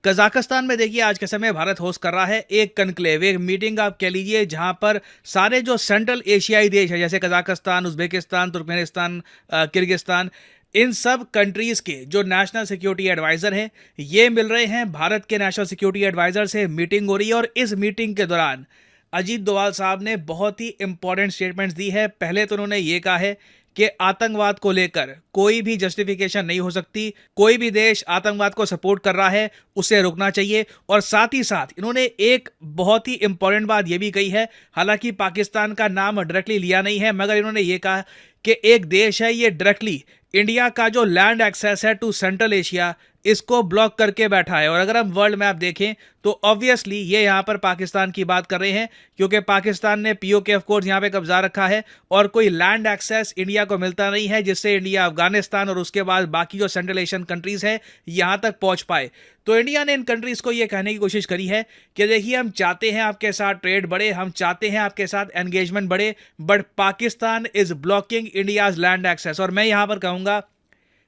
Kazakhstan में देखिए आज के समय भारत होस्ट कर रहा है एक कनक्लेव, एक मीटिंग आप कह लीजिए, जहां पर सारे जो सेंट्रल एशियाई देश है जैसे कजाकिस्तान, उज्बेकिस्तान, तुर्कमेनिस्तान, किर्गिस्तान, इन सब कंट्रीज के जो नेशनल सिक्योरिटी एडवाइजर हैं ये मिल रहे हैं। भारत के नेशनल सिक्योरिटी एडवाइजर से मीटिंग हो रही है और इस मीटिंग के दौरान अजीत डोभाल साहब ने बहुत ही इंपॉर्टेंट स्टेटमेंट्स दी है। पहले तो उन्होंने ये कहा है कि आतंकवाद को लेकर कोई भी जस्टिफिकेशन नहीं हो सकती। कोई भी देश आतंकवाद को सपोर्ट कर रहा है उसे रुकना चाहिए। और साथ ही साथ इन्होंने एक बहुत ही इंपॉर्टेंट बात यह भी कही है, हालांकि पाकिस्तान का नाम डायरेक्टली लिया नहीं है, मगर इन्होंने ये कहा कि एक देश है ये डायरेक्टली इंडिया का जो लैंड एक्सेस है टू सेंट्रल एशिया इसको ब्लॉक करके बैठा है। और अगर हम वर्ल्ड मैप देखें तो ऑब्वियसली ये यहाँ पर पाकिस्तान की बात कर रहे हैं, क्योंकि पाकिस्तान ने पीओके ऑफ कोर्स यहाँ पे कब्जा रखा है और कोई लैंड एक्सेस इंडिया को मिलता नहीं है जिससे इंडिया अफगानिस्तान और उसके बाद बाकी जो सेंट्रल एशियन कंट्रीज है यहाँ तक पहुँच पाए। तो इंडिया ने इन कंट्रीज को ये कहने की कोशिश करी है कि देखिए हम चाहते हैं आपके साथ ट्रेड बढ़े, हम चाहते हैं आपके साथ एंगेजमेंट बढ़े, but Pakistan is blocking India's land access. और मैं यहाँ पर कहूँगा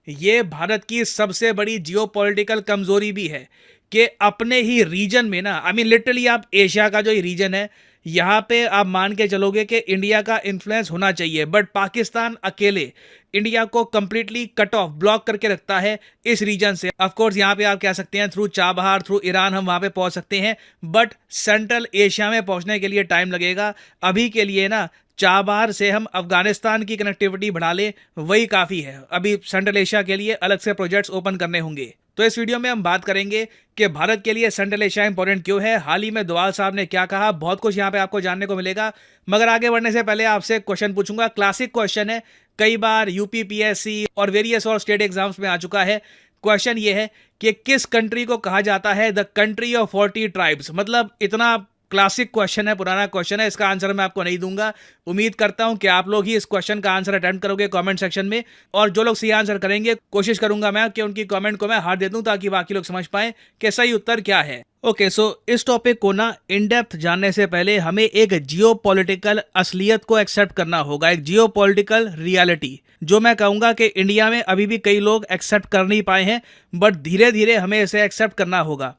ये भारत की सबसे बड़ी जियोपॉलिटिकल कमजोरी भी है कि अपने ही रीजन में ना, लिटरली आप एशिया का जो ये रीजन है यहाँ पे आप मान के चलोगे कि इंडिया का इन्फ्लुएंस होना चाहिए, बट पाकिस्तान अकेले इंडिया को कंप्लीटली कट ऑफ ब्लॉक करके रखता है इस रीजन से। ऑफ कोर्स यहाँ पे आप कह सकते हैं थ्रू चाबहार, थ्रू ईरान हम वहाँ पे पहुँच सकते हैं, बट सेंट्रल एशिया में पहुँचने के लिए टाइम लगेगा। अभी के लिए ना चाबहार से हम अफगानिस्तान की कनेक्टिविटी बढ़ा लें वही काफ़ी है। अभी सेंट्रल एशिया के लिए अलग से प्रोजेक्ट्स ओपन करने होंगे। तो इस वीडियो में हम बात करेंगे कि भारत के लिए सेंट्रल एशिया इंपॉर्टेंट क्यों है, हाल ही में डोभाल साहब ने क्या कहा, बहुत कुछ यहाँ पे आपको जानने को मिलेगा। मगर आगे बढ़ने से पहले आपसे क्वेश्चन पूछूंगा, क्लासिक क्वेश्चन है, कई बार यूपी पीएससी और वेरियस और स्टेट एग्जाम्स में आ चुका है। क्वेश्चन ये है कि किस कंट्री को कहा जाता है द कंट्री ऑफ 40 ट्राइब्स। मतलब इतना क्लासिक क्वेश्चन है, पुराना क्वेश्चन है, इसका आंसर मैं आपको नहीं दूंगा। उम्मीद करता हूं कि आप लोग ही इस क्वेश्चन का आंसर अटेम्प्ट करोगे कमेंट सेक्शन में, और जो लोग सही आंसर करेंगे कोशिश करूंगा मैं कि उनकी कमेंट को मैं हार दे दूं ताकि बाकी लोग समझ पाएं कि सही उत्तर क्या है। ओके, सो इस टॉपिक को ना इन डेप्थ जानने से पहले हमें एक जियोपॉलिटिकल असलियत को एक्सेप्ट करना होगा, एक जियोपॉलिटिकल रियलिटी, जो मैं कहूंगा कि इंडिया में अभी भी कई लोग एक्सेप्ट कर नहीं पाए हैं, बट धीरे धीरे हमें इसे एक्सेप्ट करना होगा।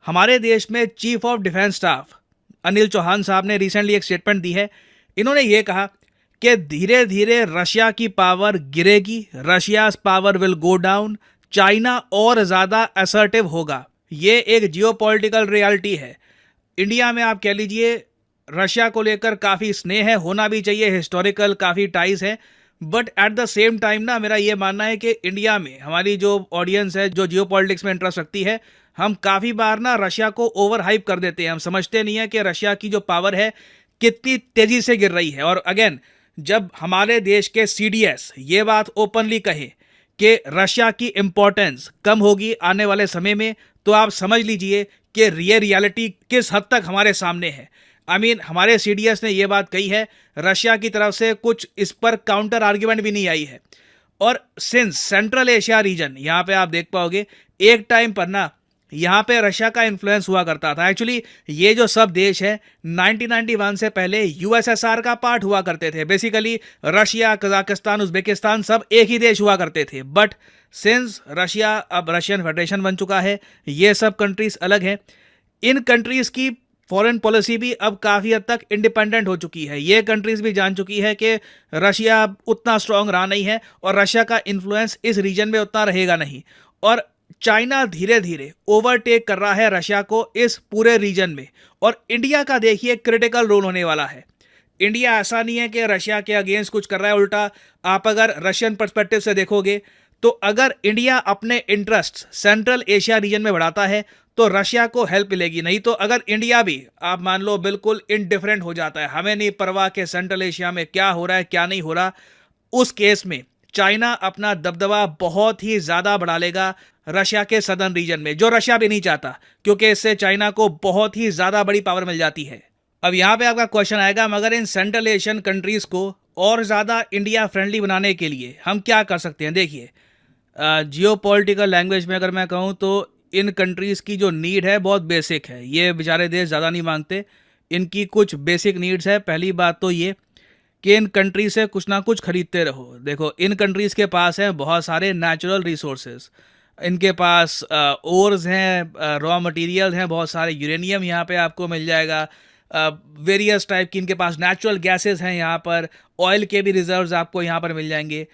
हमारे देश में chief of defence staff Anil Chauhan साहब ने रिसेंटली एक स्टेटमेंट दी है। इन्होंने ये कहा कि धीरे धीरे रशिया की पावर गिरेगी, Russia's power will go down, China और ज़्यादा असर्टिव होगा। ये एक जियोपॉलिटिकल रियलिटी है। इंडिया में आप कह लीजिए रशिया को लेकर काफ़ी स्नेह है, होना भी चाहिए, हिस्टोरिकल काफ़ी टाइज है, but at the same time ना मेरा ये मानना है कि इंडिया में हमारी जो ऑडियंस है जो जियोपॉलिटिक्स में इंटरेस्ट रखती है, हम काफ़ी बार ना रशिया को ओवर हाइप कर देते हैं। हम समझते नहीं है कि रशिया की जो पावर है कितनी तेज़ी से गिर रही है। और अगेन जब हमारे देश के सीडीएस ये बात ओपनली कहे कि रशिया की इम्पोर्टेंस कम होगी आने वाले समय में, तो आप समझ लीजिए कि रियलिटी किस हद तक हमारे सामने है। हमारे सीडीएस ने यह बात कही है, रशिया की तरफ से कुछ इस पर काउंटर आर्ग्यूमेंट भी नहीं आई है। और सिंस सेंट्रल एशिया रीजन, यहाँ पे आप देख पाओगे एक टाइम पर ना यहाँ पे रशिया का इन्फ्लुएंस हुआ करता था। एक्चुअली ये जो सब देश है 1991 से पहले यूएसएसआर का पार्ट हुआ करते थे। बेसिकली रशिया, कजाकिस्तान, उज्बेकिस्तान सब एक ही देश हुआ करते थे, बट सिंस रशिया अब रशियन फेडरेशन बन चुका है, ये सब कंट्रीज अलग हैं। इन कंट्रीज की फॉरेन पॉलिसी भी अब काफ़ी हद तक इंडिपेंडेंट हो चुकी है। ये कंट्रीज भी जान चुकी है कि रशिया उतना स्ट्रांग रहा नहीं है और रशिया का इन्फ्लुएंस इस रीजन में उतना रहेगा नहीं। और चाइना धीरे धीरे ओवरटेक कर रहा है रशिया को इस पूरे रीजन में। और इंडिया का देखिए क्रिटिकल रोल होने वाला है। इंडिया ऐसा नहीं है कि रशिया के अगेंस्ट कुछ कर रहा है, उल्टा आप अगर रशियन पर्सपेक्टिव से देखोगे तो अगर इंडिया अपने इंटरेस्ट सेंट्रल एशिया रीजन में बढ़ाता है तो रशिया को हेल्प मिलेगी। नहीं तो अगर इंडिया भी आप मान लो बिल्कुल इनडिफरेंट हो जाता है, हमें नहीं परवाह कि सेंट्रल एशिया में क्या हो रहा है क्या नहीं हो रहा, उस केस में चाइना अपना दबदबा बहुत ही ज़्यादा बढ़ा लेगा रशिया के सदर्न रीजन में, जो रशिया भी नहीं चाहता, क्योंकि इससे चाइना को बहुत ही ज़्यादा बड़ी पावर मिल जाती है। अब यहाँ पे आपका क्वेश्चन आएगा, मगर इन सेंट्रल एशियन कंट्रीज को और ज़्यादा इंडिया फ्रेंडली बनाने के लिए हम क्या कर सकते हैं। देखिए जियोपॉलिटिकल लैंग्वेज में अगर मैं कहूँ तो इन कंट्रीज़ की जो नीड है बहुत बेसिक है। ये बेचारे देश ज़्यादा नहीं मांगते, इनकी कुछ बेसिक नीड्स है। पहली बात तो ये कि इन कंट्री से कुछ ना कुछ खरीदते रहो। देखो इन कंट्रीज़ के पास हैं बहुत सारे नेचुरल रिसोर्सेज, इनके पास ओर्स हैं, रॉ मटेरियल हैं, बहुत सारे यूरेनियम यहाँ पे आपको मिल जाएगा, वेरियस टाइप की इनके पास नेचुरल गैसेस हैं यहाँ पर, ऑयल के भी रिजर्व्स आपको यहाँ पर मिल जाएंगे।